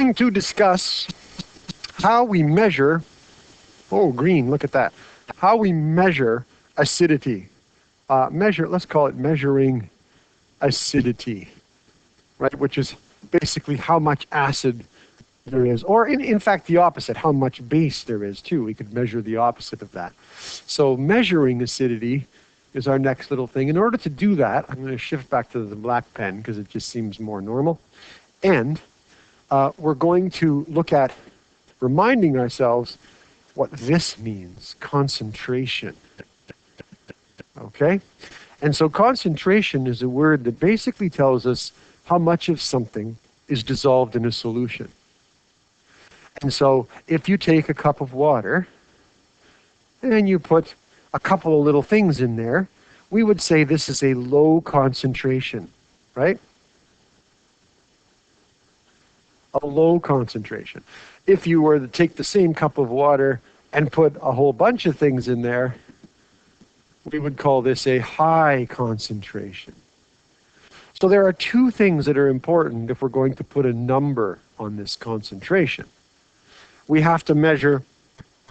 going to discuss how we measure, oh, green, look at that, how we measure acidity. Let's call it measuring acidity, right? Which is basically how much acid there is, or in fact the opposite, how much base there is too. We could measure the opposite of that. So measuring acidity is our next little thing. In order to do that, I'm going to shift back to the black pen because it just seems more normal. And we're going to look at reminding ourselves what this means, concentration. Okay? And so concentration is a word that basically tells us how much of something is dissolved in a solution. And so if you take a cup of water and you put a couple of little things in there, we would say this is a low concentration, right? A low concentration. If you were to take the same cup of water and put a whole bunch of things in there, we would call this a high concentration. So there are two things that are important if we're going to put a number on this concentration. We have to measure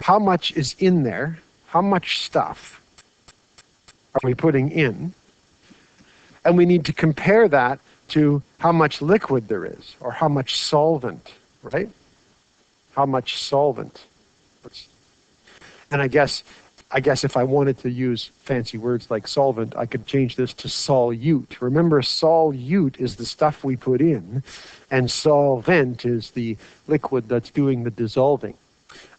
how much is in there, how much stuff are we putting in, and we need to compare that to how much liquid there is, or how much solvent, right? How much solvent. And I guess if I wanted to use fancy words like solvent, I could change this to solute. Remember, solute is the stuff we put in, and solvent is the liquid that's doing the dissolving.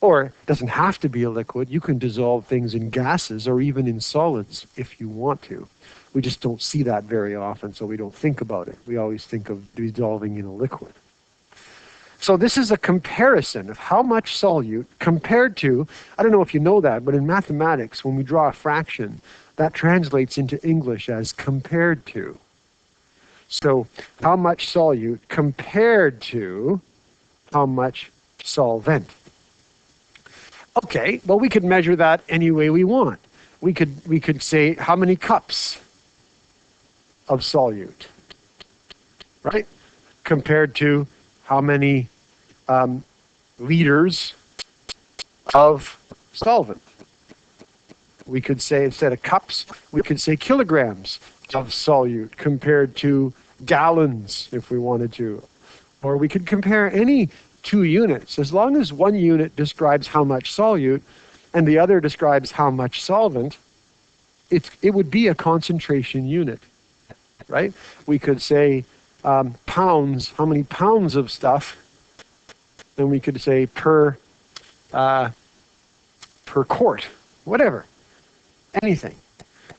Or it doesn't have to be a liquid. You can dissolve things in gases or even in solids if you want to. We just don't see that very often, so we don't think about it. We always think of dissolving in a liquid. So this is a comparison of how much solute compared to, I don't know if you know that, but in mathematics, when we draw a fraction, that translates into English as compared to. So how much solute compared to how much solvent. Okay, well, we could measure that any way we want. We could say how many cups of solute, right? Compared to how many liters of solvent. We could say, instead of cups, we could say kilograms of solute compared to gallons if we wanted to. Or we could compare any two units. As long as one unit describes how much solute and the other describes how much solvent, it would be a concentration unit, right? We could say pounds, how many pounds of stuff, then we could say per quart, whatever, anything.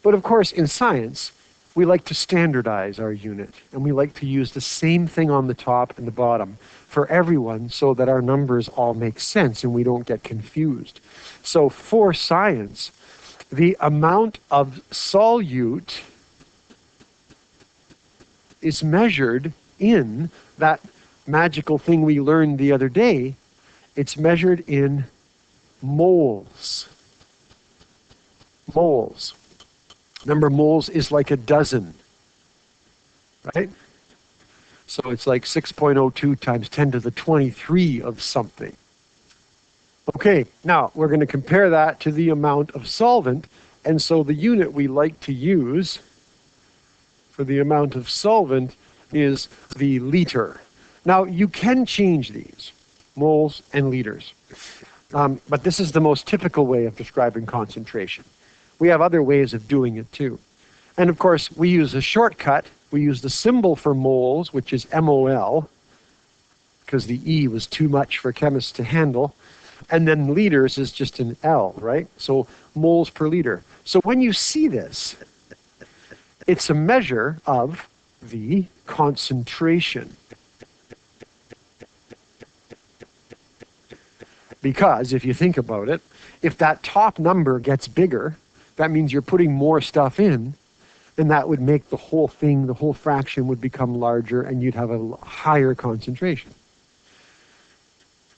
But of course, in science, we like to standardize our unit, and we like to use the same thing on the top and the bottom for everyone so that our numbers all make sense and we don't get confused. So for science, the amount of solute is measured in that magical thing we learned the other day. It's measured in moles. Moles. Remember, moles is like a dozen, right? So it's like 6.02 times 10 to the 23 of something. Okay, now we're going to compare that to the amount of solvent, and so the unit we like to use for the amount of solvent is the liter. Now, you can change these, moles and liters, but this is the most typical way of describing concentration. We have other ways of doing it too. And of course, we use a shortcut. We use the symbol for moles, which is MOL, because the E was too much for chemists to handle. And then liters is just an L, right? So moles per liter. So when you see this, it's a measure of the concentration. Because if you think about it, if that top number gets bigger, that means you're putting more stuff in, and that would make the whole thing, the whole fraction would become larger, and you'd have a higher concentration,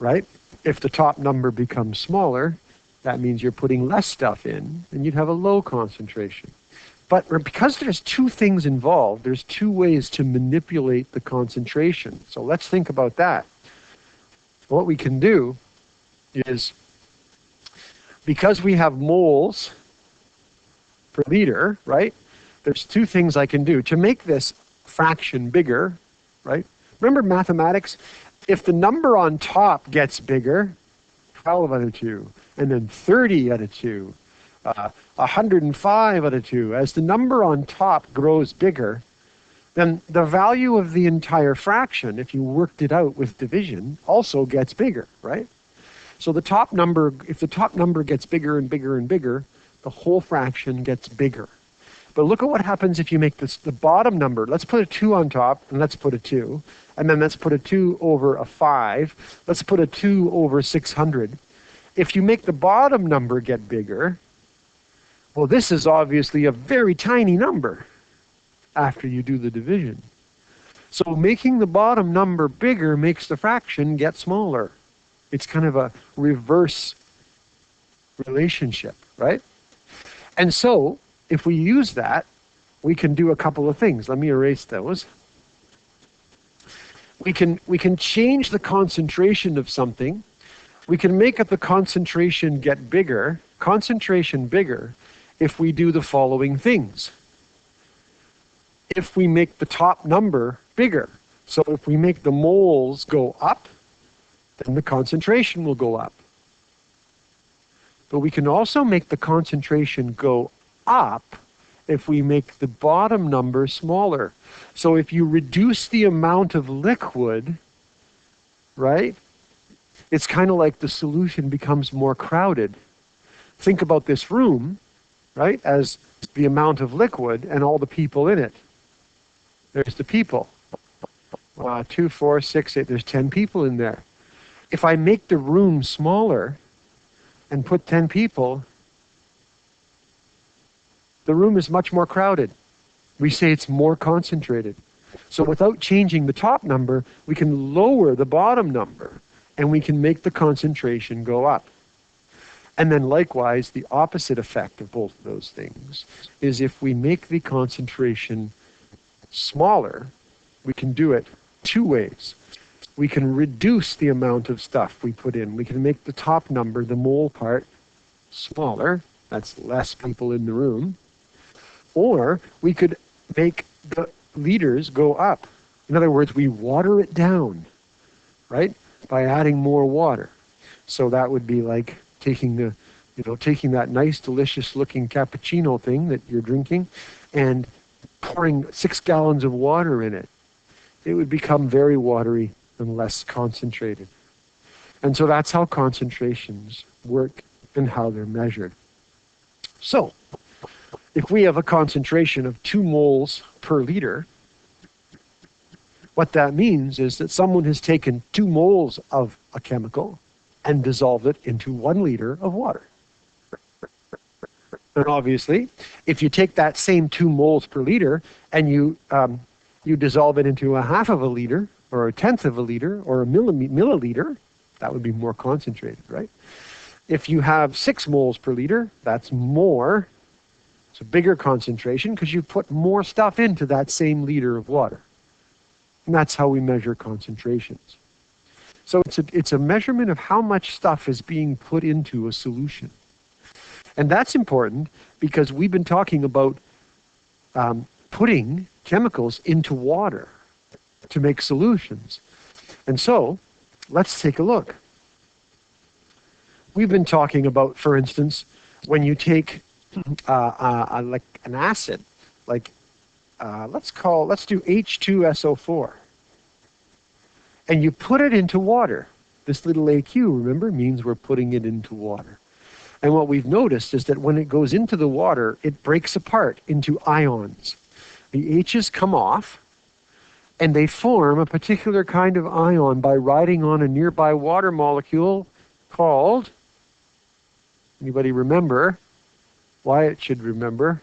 right? If the top number becomes smaller, that means you're putting less stuff in, and you'd have a low concentration. But because there's two things involved, there's two ways to manipulate the concentration. So let's think about that. what we can do is, because we have moles per liter, right? There's two things I can do to make this fraction bigger, right? Remember mathematics? If the number on top gets bigger, 12 out of 2, and then 30 out of 2, 105 out of 2, as the number on top grows bigger, then the value of the entire fraction, if you worked it out with division, also gets bigger, right? So the top number, if the top number gets bigger and bigger and bigger, the whole fraction gets bigger. But look at what happens if you make this the bottom number. Let's put a 2 on top, and let's put a 2. And then let's put a 2 over a 5. Let's put a 2 over 600. If you make the bottom number get bigger, well, this is obviously a very tiny number after you do the division. So making the bottom number bigger makes the fraction get smaller. It's kind of a reverse relationship, right? And so if we use that, we can do a couple of things. Let me erase those. We can change the concentration of something. We can make the concentration get bigger, concentration bigger, if we do the following things. If we make the top number bigger, so if we make the moles go up, then the concentration will go up. But we can also make the concentration go up if we make the bottom number smaller. So if you reduce the amount of liquid, right, it's kind of like the solution becomes more crowded. Think about this room, right, as the amount of liquid and all the people in it. There's the people. 2, 4, 6, 8, there's 10 people in there. If I make the room smaller and put 10 people, the room is much more crowded. We say it's more concentrated. So without changing the top number, we can lower the bottom number, and we can make the concentration go up. And then likewise, the opposite effect of both of those things is if we make the concentration smaller, we can do it two ways. We can reduce the amount of stuff we put in. We can make the top number, the mole part, smaller. That's less people in the room. Or we could make the liters go up. In other words, we water it down, right, by adding more water. So that would be like taking that nice, delicious-looking cappuccino thing that you're drinking and pouring 6 gallons of water in it. It would become very watery and less concentrated. And so that's how concentrations work and how they're measured. So, if we have a concentration of 2 moles per liter, what that means is that someone has taken 2 moles of a chemical and dissolved it into 1 liter of water. And obviously, if you take that same 2 moles per liter and you dissolve it into a half of a liter, or a tenth of a liter, or a milliliter, that would be more concentrated, right? If you have 6 moles per liter, that's more. It's a bigger concentration because you put more stuff into that same liter of water. And that's how we measure concentrations. So it's a measurement of how much stuff is being put into a solution. And that's important because we've been talking about putting chemicals into water to make solutions. And so, let's take a look. We've been talking about, for instance, when you take like an acid, like let's do H2SO4, and you put it into water. This little AQ, remember, means we're putting it into water. And what we've noticed is that when it goes into the water, it breaks apart into ions. The H's come off, and they form a particular kind of ion by riding on a nearby water molecule called, anybody remember? Wyatt should remember.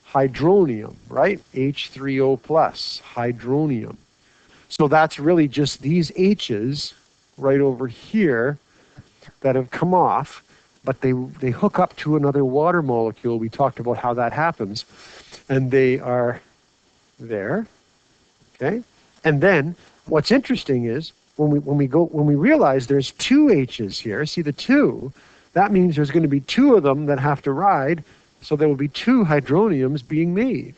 Hydronium, right? H3O+, hydronium. So that's really just these H's right over here that have come off, but they hook up to another water molecule. We talked about how that happens. And they are there, okay? And then what's interesting is when we realize there's two H's here, see the two, that means there's going to be two of them that have to ride, so there will be two hydroniums being made.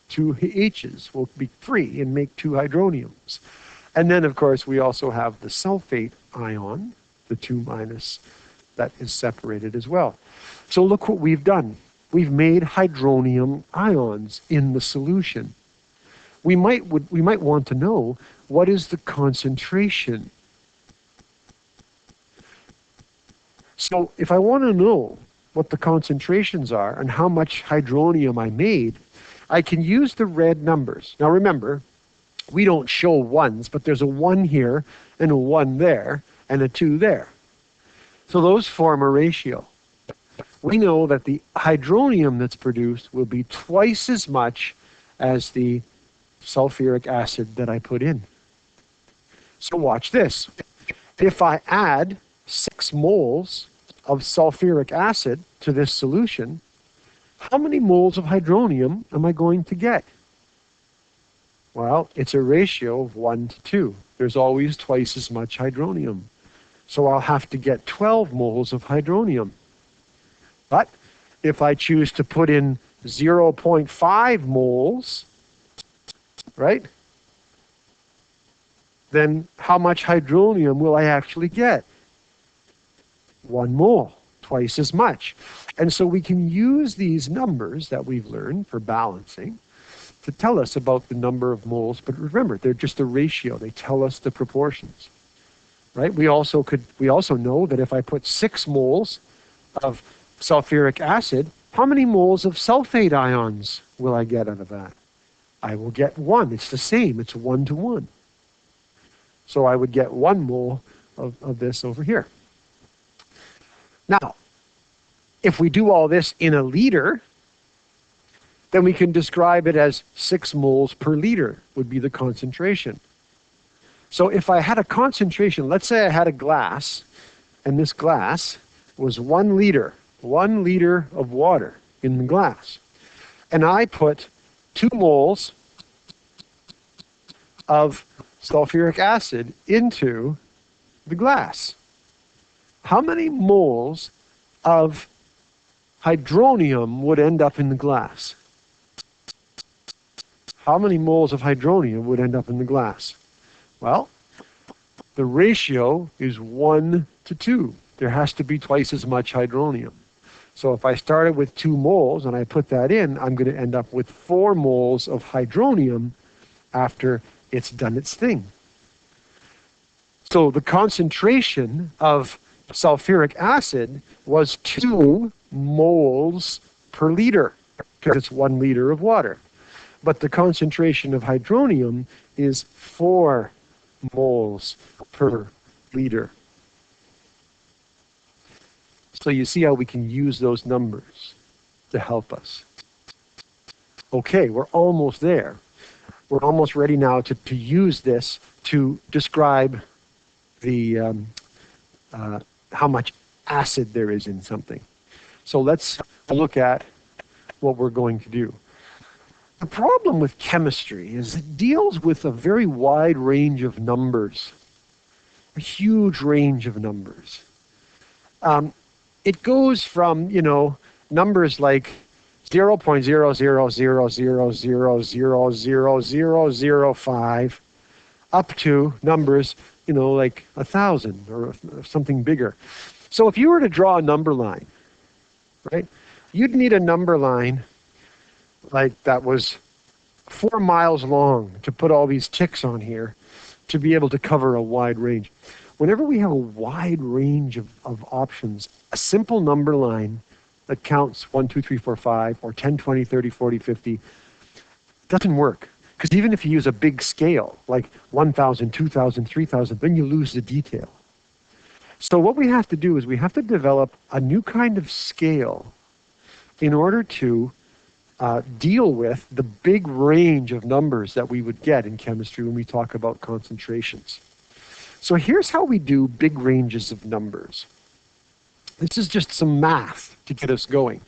Two H's will be free and make two hydroniums. And then, of course, we also have the sulfate ion, the 2 minus, that is separated as well. So look what we've done. We've made hydronium ions in the solution. We might want to know, what is the concentration? So if I want to know what the concentrations are and how much hydronium I made, I can use the red numbers. Now remember, we don't show ones, but there's a 1 here and a 1 there and a 2 there. So those form a ratio. We know that the hydronium that's produced will be twice as much as the sulfuric acid that I put in. So watch this. If I add 6 moles of sulfuric acid to this solution, how many moles of hydronium am I going to get? Well, it's a ratio of 1 to 2. There's always twice as much hydronium. So I'll have to get 12 moles of hydronium. But if I choose to put in 0.5 moles, right, then how much hydronium will I actually get? 1 mole, twice as much. And so we can use these numbers that we've learned for balancing to tell us about the number of moles. But remember, they're just a ratio. They tell us the proportions, right? We also know that if I put 6 moles of sulfuric acid, how many moles of sulfate ions will I get out of that? I will get 1. It's the same. It's 1 to 1. So I would get 1 mole of this over here. Now, if we do all this in a liter, then we can describe it as 6 moles per liter would be the concentration. So if I had a concentration, let's say I had a glass, and this glass was 1 liter of water in the glass. And I put 2 moles of sulfuric acid into the glass. How many moles of hydronium would end up in the glass? How many moles of hydronium would end up in the glass? Well, the ratio is 1 to 2. There has to be twice as much hydronium. So if I started with 2 moles and I put that in, I'm going to end up with 4 moles of hydronium after it's done its thing. So the concentration of sulfuric acid was 2 moles per liter, because it's 1 liter of water. But the concentration of hydronium is 4 moles per liter. So you see how we can use those numbers to help us. Okay, we're almost there. We're almost ready now to use this to describe the how much acid there is in something. So let's look at what we're going to do. The problem with chemistry is it deals with a very wide range of numbers, a huge range of numbers. It goes from, numbers like 0.00000000005 up to numbers, like 1,000 or something bigger. So if you were to draw a number line, right, you'd need a number line like that was 4 miles long to put all these ticks on here to be able to cover a wide range. Whenever we have a wide range of options, a simple number line that counts 1, 2, 3, 4, 5, or 10, 20, 30, 40, 50, doesn't work. Because even if you use a big scale, like 1,000, 2,000, 3,000, then you lose the detail. So what we have to do is we have to develop a new kind of scale in order to deal with the big range of numbers that we would get in chemistry when we talk about concentrations. So here's how we do big ranges of numbers. This is just some math to get us going.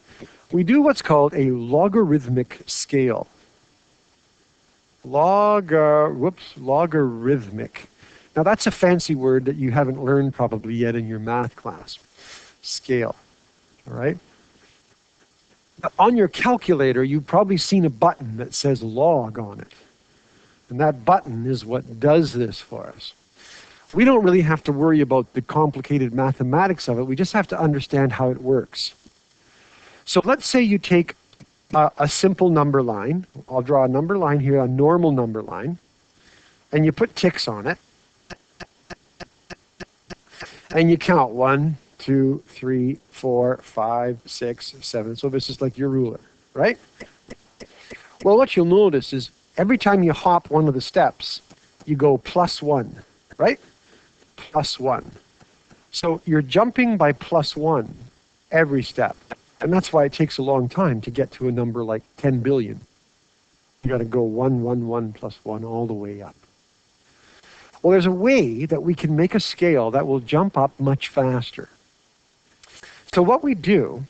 We do what's called a logarithmic scale. Logarithmic. Now that's a fancy word that you haven't learned probably yet in your math class. Scale, all right? On your calculator, you've probably seen a button that says log on it. And that button is what does this for us. We don't really have to worry about the complicated mathematics of it. We just have to understand how it works. So let's say you take a simple number line. I'll draw a number line here, a normal number line, and you put ticks on it. And you count 1, 2, 3, 4, 5, 6, 7. So this is like your ruler, right? Well, what you'll notice is every time you hop one of the steps, you go +1, right? +1. So you're jumping by +1 every step. And that's why it takes a long time to get to a number like 10 billion. You got to go 1, 1, 1 + 1 all the way up. Well, there's a way that we can make a scale that will jump up much faster. So what we do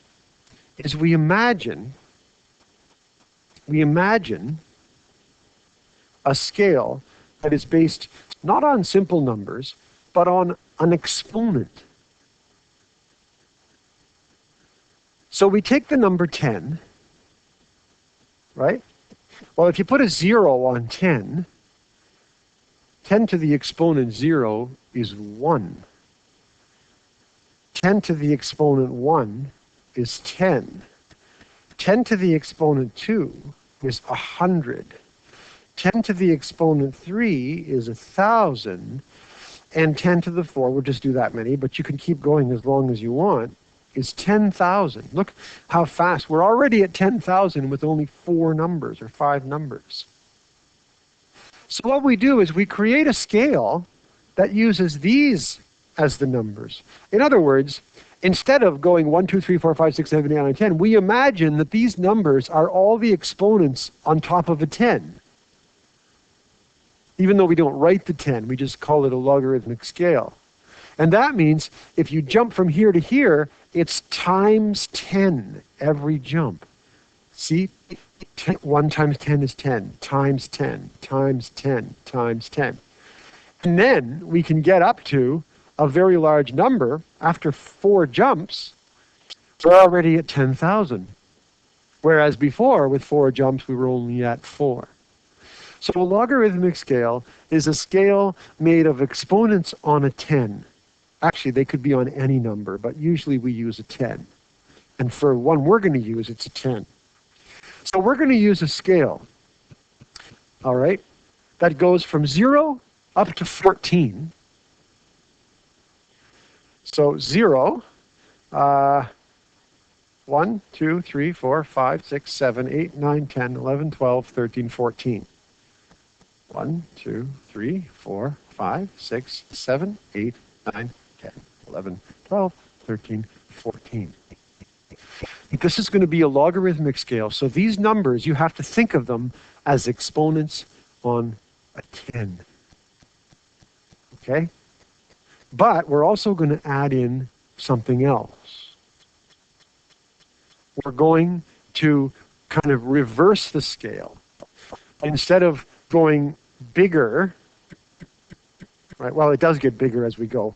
is we imagine a scale that is based not on simple numbers, but on an exponent. So we take the number 10, right? Well, if you put a 0 on 10, 10 to the exponent 0 is 1. 10 to the exponent 1 is 10. 10 to the exponent 2 is 100. 10 to the exponent 3 is 1,000. And 10 to the 4, we'll just do that many, but you can keep going as long as you want, is 10,000. Look how fast. We're already at 10,000 with only 4 numbers or 5 numbers. So what we do is we create a scale that uses these as the numbers. In other words, instead of going 1, 2, 3, 4, 5, 6, 7, 8, 9, 10, we imagine that these numbers are all the exponents on top of a 10. Even though we don't write the 10, we just call it a logarithmic scale. And that means if you jump from here to here, it's times 10 every jump. See? 1 times 10 is 10, times 10, times 10, times 10. And then we can get up to a very large number. After 4 jumps, we're already at 10,000. Whereas before, with 4 jumps, we were only at 4. So a logarithmic scale is a scale made of exponents on a 10. Actually, they could be on any number, but usually we use a 10. And for one we're going to use, it's a 10. So we're going to use a scale, all right, that goes from 0 up to 14. So 0, 1, 2, 3, 4, 5, 6, 7, 8, 9, 10, 11, 12, 13, 14. 1, 2, 3, 4, 5, 6, 7, 8, 9, 10, 11, 12, 13, 14. This is going to be a logarithmic scale. So these numbers, you have to think of them as exponents on a 10. Okay? But we're also going to add in something else. We're going to kind of reverse the scale. Instead of going bigger, right? Well, it does get bigger as we go.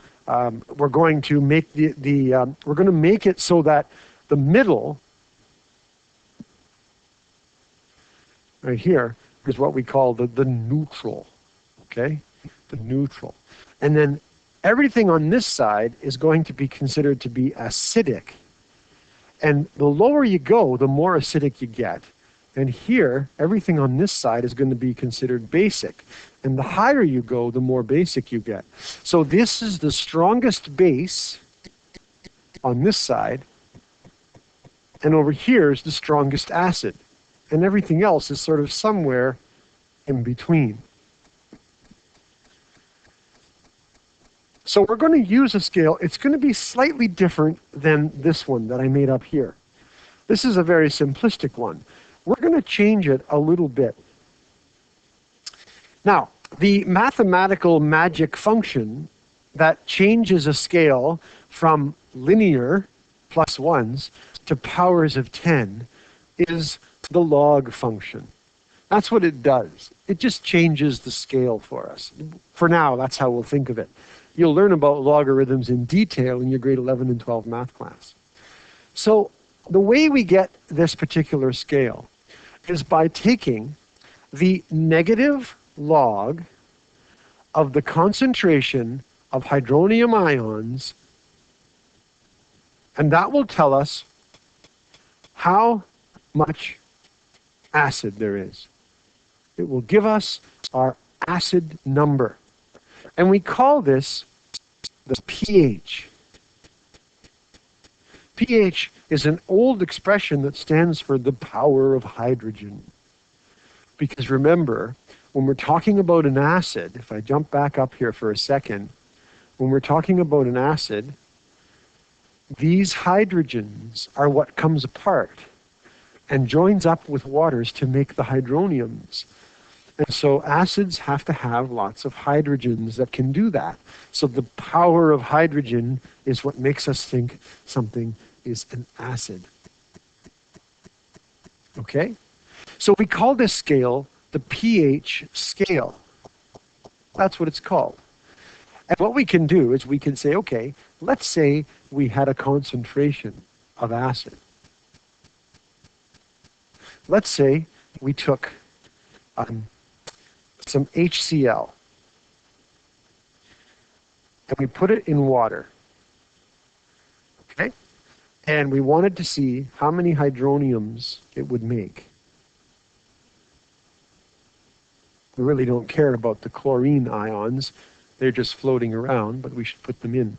We're going to make we're going to make it so that the middle, right here, is what we call the neutral. Okay, the neutral, and then everything on this side is going to be considered to be acidic. And the lower you go, the more acidic you get. And here, everything on this side is going to be considered basic. And the higher you go, the more basic you get. So this is the strongest base on this side. And over here is the strongest acid. And everything else is sort of somewhere in between. So we're going to use a scale. It's going to be slightly different than this one that I made up here. This is a very simplistic one. We're going to change it a little bit. Now, the mathematical magic function that changes a scale from linear +1s to powers of 10 is the log function. That's what it does. It just changes the scale for us. For now, that's how we'll think of it. You'll learn about logarithms in detail in your grade 11 and 12 math class. So the way we get this particular scale is by taking the negative log of the concentration of hydronium ions, and that will tell us how much acid there is. It will give us our acid number. And we call this the pH. pH is an old expression that stands for the power of hydrogen. Because remember, when we're talking about an acid, if I jump back up here for a second, when we're talking about an acid, these hydrogens are what comes apart and joins up with waters to make the hydroniums. And so acids have to have lots of hydrogens that can do that. So the power of hydrogen is what makes us think something is an acid. Okay? So we call this scale the pH scale. That's what it's called. And what we can do is we can say, okay, let's say we had a concentration of acid. Let's say we took some HCl and we put it in water. Okay? And we wanted to see how many hydroniums it would make. We really don't care about the chlorine ions. They're just floating around, but we should put them in.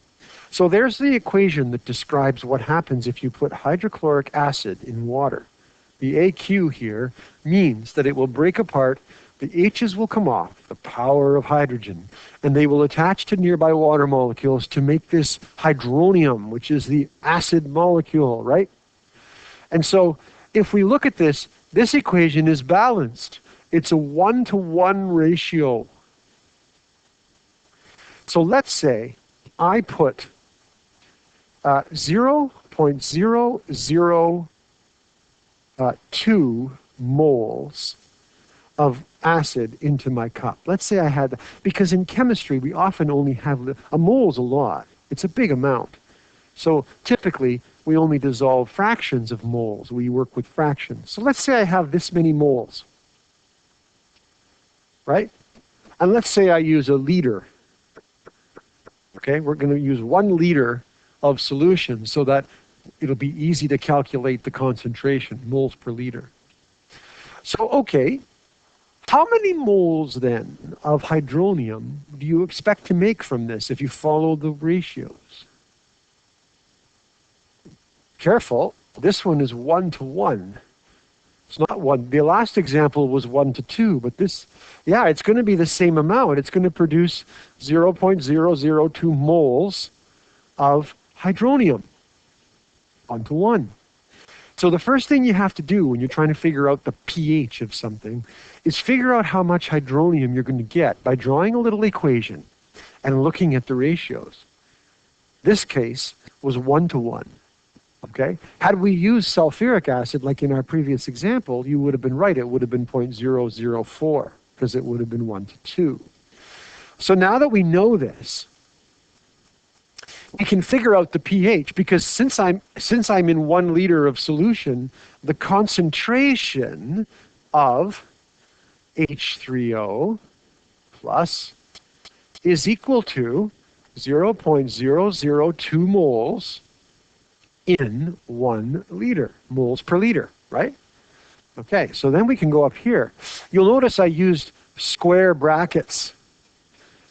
So there's the equation that describes what happens if you put hydrochloric acid in water. The AQ here means that it will break apart, the H's will come off, the power of hydrogen, and they will attach to nearby water molecules to make this hydronium, which is the acid molecule, right? And so if we look at this, this equation is balanced. It's a 1-to-1 ratio. So let's say I put 0.002 moles of acid into my cup. Let's say I had, because in chemistry we often only have, a mole's a lot. It's a big amount. So typically we only dissolve fractions of moles. We work with fractions. So let's say I have this many moles, right? And let's say I use a liter. Okay, we're going to use 1 liter of solution so that it'll be easy to calculate the concentration, moles per liter. So, okay, how many moles then of hydronium do you expect to make from this if you follow the ratios? Careful, this one is 1-to-1. It's not 1. The last example was 1-to-2, but this, yeah, it's going to be the same amount. It's going to produce 0.002 moles of hydronium. 1-to-1. So the first thing you have to do when you're trying to figure out the pH of something is figure out how much hydronium you're going to get by drawing a little equation and looking at the ratios. This case was 1-to-1. Okay? Had we used sulfuric acid like in our previous example, you would have been right. It would have been 0.004 because it would have been 1-to-2. So now that we know this, we can figure out the pH because since I'm in 1 liter of solution, the concentration of H3O plus is equal to 0.002 moles in 1 liter, moles per liter, right? Okay, so then we can go up here. You'll notice I used square brackets.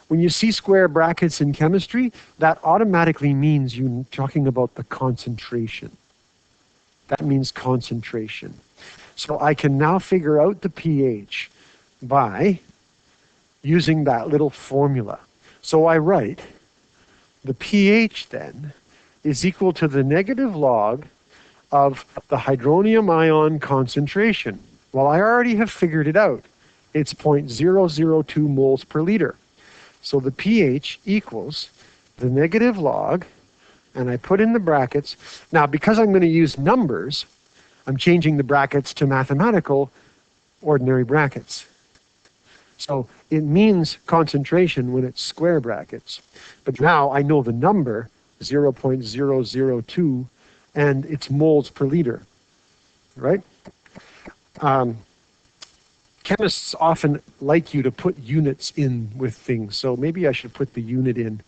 When you see square brackets in chemistry, that automatically means you're talking about the concentration. That means concentration. So I can now figure out the pH by using that little formula. So I write the pH then is equal to the negative log of the hydronium ion concentration. Well, I already have figured it out. It's 0.002 moles per liter. So the pH equals the negative log, and I put in the brackets. Now, because I'm going to use numbers, I'm changing the brackets to mathematical. ordinary brackets. So it means concentration when it's square brackets. But now I know the number, 0.002, and it's moles per liter, right? Chemists often like you to put units in with things, so maybe I should put the unit in.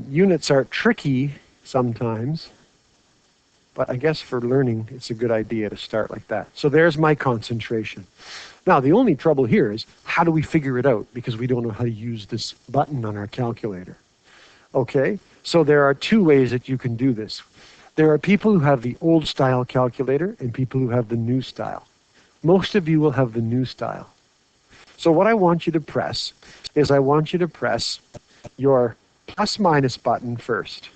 Units are tricky sometimes, but I guess for learning, it's a good idea to start like that. So there's my concentration. Now, the only trouble here is, how do we figure it out? Because we don't know how to use this button on our calculator. Okay, so there are two ways that you can do this. There are people who have the old style calculator and people who have the new style. Most of you will have the new style. So what I want you to press is I want you to press your plus minus button first.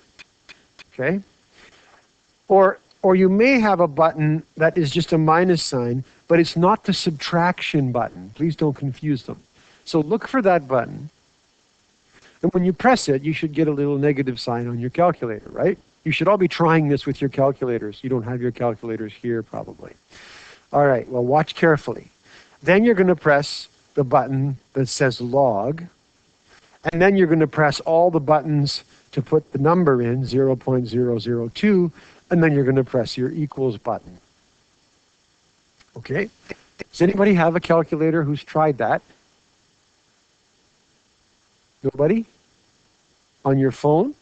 Okay? Or you may have a button that is just a minus sign, but it's not the subtraction button. Please don't confuse them. So look for that button. And when you press it, you should get a little negative sign on your calculator, right? You should all be trying this with your calculators. You don't have your calculators here, probably. All right, well, watch carefully. Then you're going to press the button that says log. And then you're going to press all the buttons to put the number in, 0.002. And then you're going to press your equals button. Okay? Does anybody have a calculator who's tried that? Nobody? On your phone?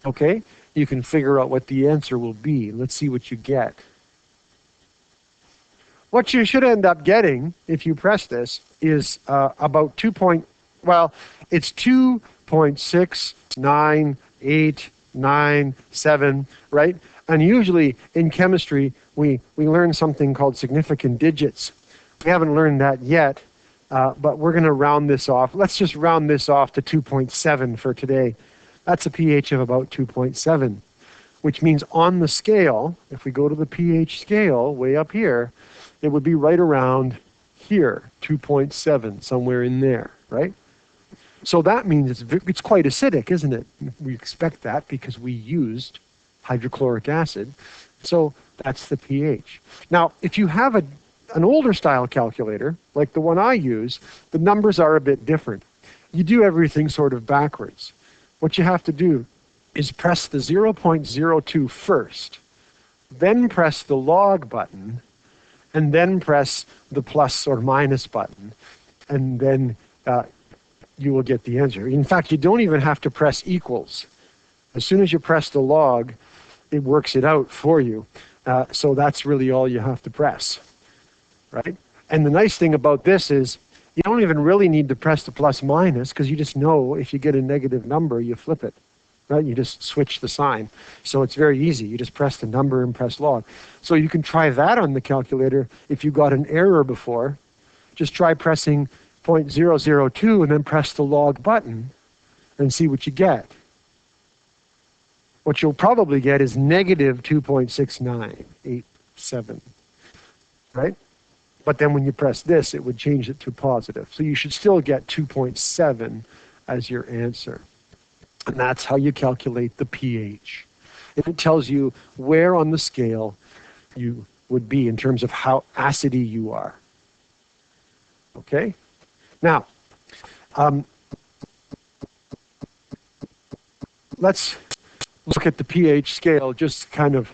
Okay. You can figure out what the answer will be. Let's see what you get. What you should end up getting, if you press this, is about it's 2.69897, right? And usually in chemistry, we learn something called significant digits. We haven't learned that yet, but we're going to round this off. Let's just round this off to 2.7 for today. That's a pH of about 2.7, which means on the scale, if we go to the pH scale way up here, it would be right around here, 2.7, somewhere in there, right? So that means it's quite acidic, isn't it? We expect that because we used hydrochloric acid. So that's the pH. Now, if you have an older style calculator, like the one I use, the numbers are a bit different. You do everything sort of backwards. What you have to do is press the 0.02 first, then press the log button, and then press the plus or minus button, and then you will get the answer. In fact, you don't even have to press equals. As soon as you press the log, it works it out for you. So that's really all you have to press, right? And the nice thing about this is you don't even really need to press the plus minus, because you just know if you get a negative number, you flip it, right? You just switch the sign. So it's very easy. You just press the number and press log. So you can try that on the calculator. If you got an error before, just try pressing 0.002 and then press the log button and see what you get. What you'll probably get is negative 2.6987, right? But then when you press this, it would change it to positive. So you should still get 2.7 as your answer. And that's how you calculate the pH. And it tells you where on the scale you would be in terms of how acidy you are. Okay? Now, let's look at the pH scale just kind of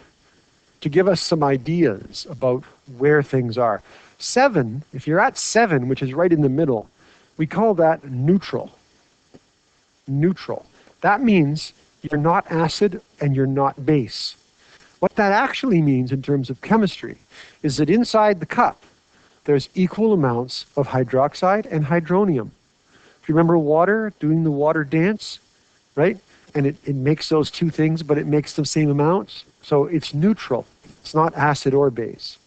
to give us some ideas about where things are. 7, if you're at 7, which is right in the middle, we call that neutral. Neutral. That means you're not acid and you're not base. What that actually means in terms of chemistry is that inside the cup, there's equal amounts of hydroxide and hydronium. If you remember water, doing the water dance, right? And it makes those two things, but it makes the same amounts. So it's neutral. It's not acid or base.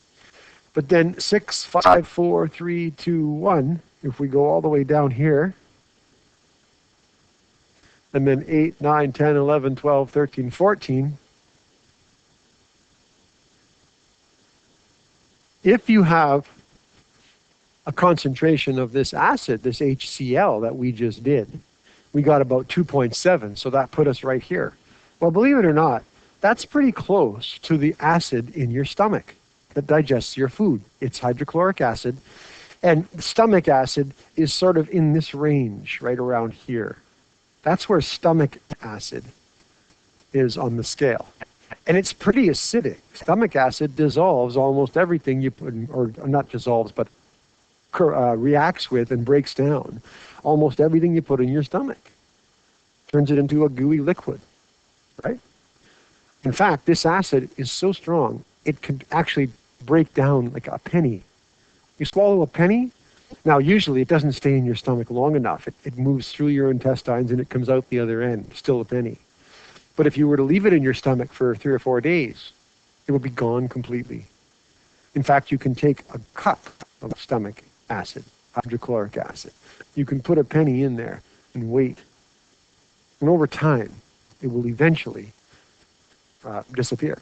But then 6, 5, 4, 3, 2, 1, if we go all the way down here, and then 8, 9, 10, 11, 12, 13, 14, if you have a concentration of this acid, this HCl that we just did, we got about 2.7, so that put us right here. Well, believe it or not, that's pretty close to the acid in your stomach. that digests your food. It's hydrochloric acid. And stomach acid is sort of in this range, right around here. That's where stomach acid is on the scale. And it's pretty acidic. Stomach acid dissolves almost everything you put, or not dissolves, but reacts with and breaks down almost everything you put in your stomach. Turns it into a gooey liquid, right? In fact, this acid is so strong, it can actually break down like a penny. You swallow a penny, now usually it doesn't stay in your stomach long enough. It moves through your intestines and it comes out the other end, still a penny. But if you were to leave it in your stomach for 3 or 4 days, it would be gone completely. In fact, you can take a cup of stomach acid, hydrochloric acid. You can put a penny in there and wait. And over time, it will eventually disappear.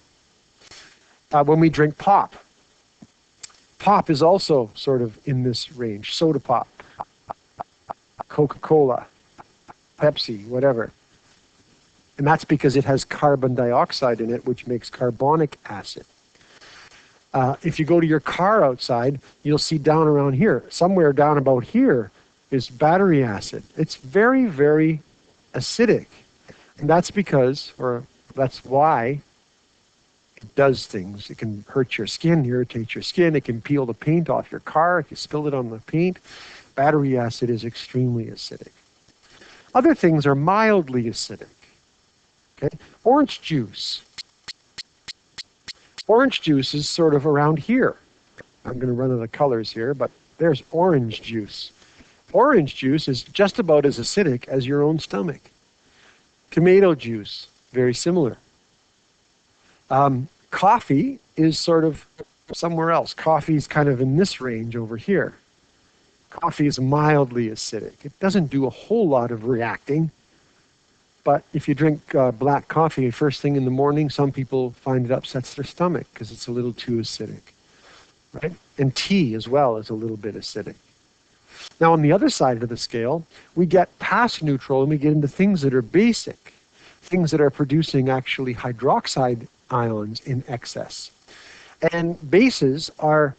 When we drink pop, pop is also sort of in this range. Soda pop, Coca-Cola, Pepsi, whatever. And that's because it has carbon dioxide in it, which makes carbonic acid. If you go to your car outside, you'll see down around here, somewhere down about here, is battery acid. It's very, very acidic. And that's because, or that's why it does things. It can hurt your skin, irritate your skin. It can peel the paint off your car if you spill it on the paint. Battery acid is extremely acidic. Other things are mildly acidic. Okay? Orange juice. Orange juice is sort of around here. I'm going to run out of colors here, but there's orange juice. Orange juice is just about as acidic as your own stomach. Tomato juice, very similar. Coffee is sort of somewhere else. Coffee is kind of in this range over here. Coffee is mildly acidic. It doesn't do a whole lot of reacting. But if you drink black coffee first thing in the morning, some people find it upsets their stomach because it's a little too acidic, right? And tea as well is a little bit acidic. Now, on the other side of the scale, we get past neutral and we get into things that are basic, things that are producing actually hydroxide ions in excess. And bases are,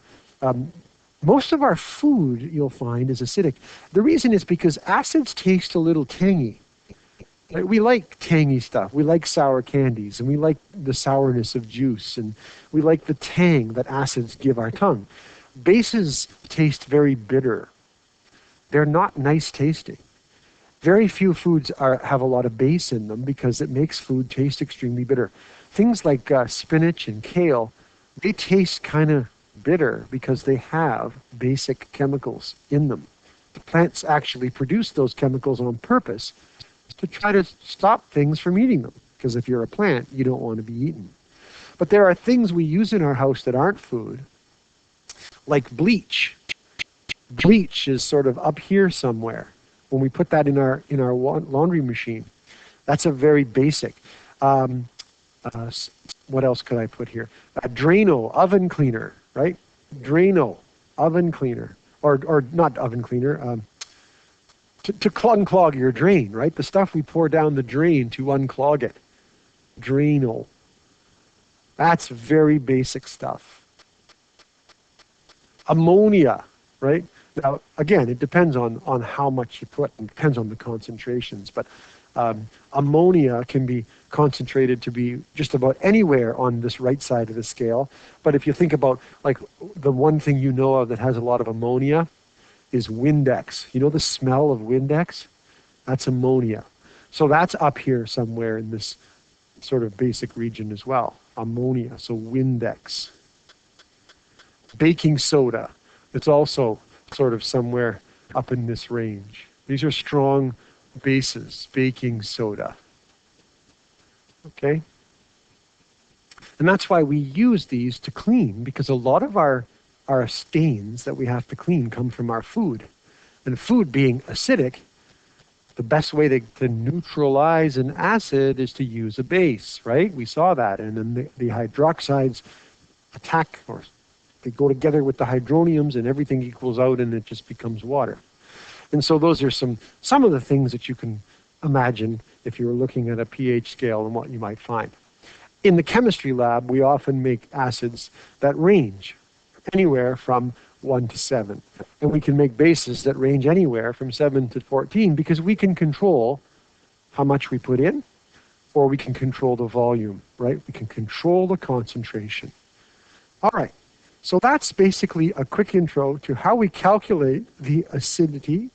most of our food you'll find is acidic. The reason is because acids taste a little tangy. We like tangy stuff. We like sour candies, and we like the sourness of juice, and we like the tang that acids give our tongue. Bases taste very bitter. They're not nice tasting. Very few foods have a lot of base in them because it makes food taste extremely bitter. Things like spinach and kale, they taste kind of bitter because they have basic chemicals in them. The plants actually produce those chemicals on purpose to try to stop things from eating them. Because if you're a plant, you don't want to be eaten. But there are things we use in our house that aren't food, like bleach. Bleach is sort of up here somewhere. When we put that in our laundry machine, that's a very basic. What else could I put here? Drano, oven cleaner, right? Drano, oven cleaner, or not oven cleaner. To unclog your drain, right? The stuff we pour down the drain to unclog it. Drano. That's very basic stuff. Ammonia, right? Now, again, it depends on how much you put, and depends on the concentrations, but ammonia can be concentrated to be just about anywhere on this right side of the scale. But if you think about, like, the one thing you know of that has a lot of ammonia is Windex. You know the smell of Windex? That's ammonia. So that's up here somewhere in this sort of basic region as well. Ammonia, so Windex. Baking soda, it's also sort of somewhere up in this range. These are strong bases, baking soda. Okay? And that's why we use these to clean, because a lot of our stains that we have to clean come from our food. And food being acidic, the best way to neutralize an acid is to use a base, right? We saw that. And then the hydroxides attack, or they go together with the hydroniums, and everything equals out and it just becomes water. And so those are some of the things that you can imagine if you were looking at a pH scale and what you might find. In the chemistry lab, we often make acids that range anywhere from 1 to 7. And we can make bases that range anywhere from 7 to 14 because we can control how much we put in, or we can control the volume, right? We can control the concentration. All right, so that's basically a quick intro to how we calculate the acidity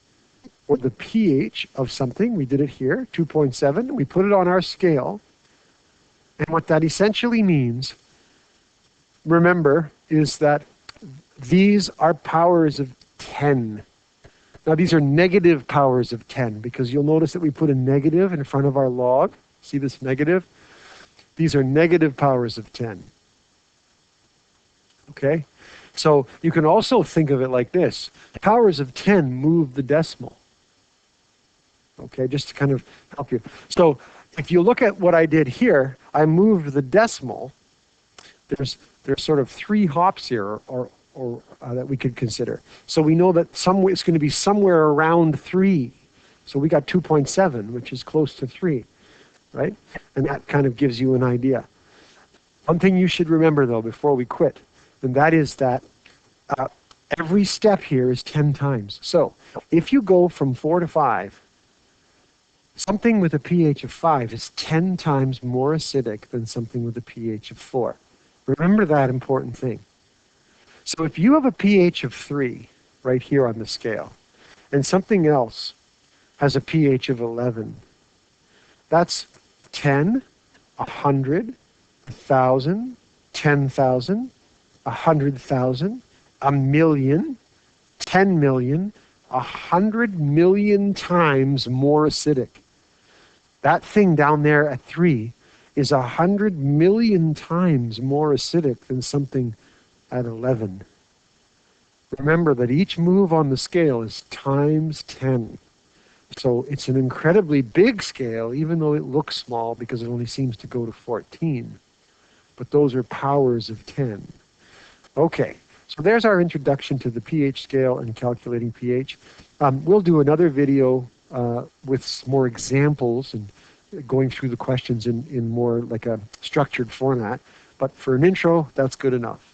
or the pH of something. We did it here, 2.7. We put it on our scale. And what that essentially means, remember, is that these are powers of 10. Now, these are negative powers of 10 because you'll notice that we put a negative in front of our log. See this negative? These are negative powers of 10. Okay? So you can also think of it like this. Powers of 10 move the decimal. Okay, just to kind of help you. So if you look at what I did here, I moved the decimal. There's sort of 3 hops here, or that we could consider. So we know that it's going to be somewhere around 3. So we got 2.7, which is close to 3, right? And that kind of gives you an idea. One thing you should remember, though, before we quit, and that is that every step here is 10 times. So if you go from 4 to 5, something with a pH of 5 is 10 times more acidic than something with a pH of 4. Remember that important thing. So if you have a pH of 3 right here on the scale, and something else has a pH of 11, that's 10, 100, 1,000, 10,000, 100,000, a million, 10 million, 100 million times more acidic. That thing down there at 3 is 100 million times more acidic than something at 11. Remember that each move on the scale is times 10. So it's an incredibly big scale, even though it looks small because it only seems to go to 14. But those are powers of 10. Okay, so there's our introduction to the pH scale and calculating pH. We'll do another video with some more examples and going through the questions in more like a structured format. But for an intro, that's good enough.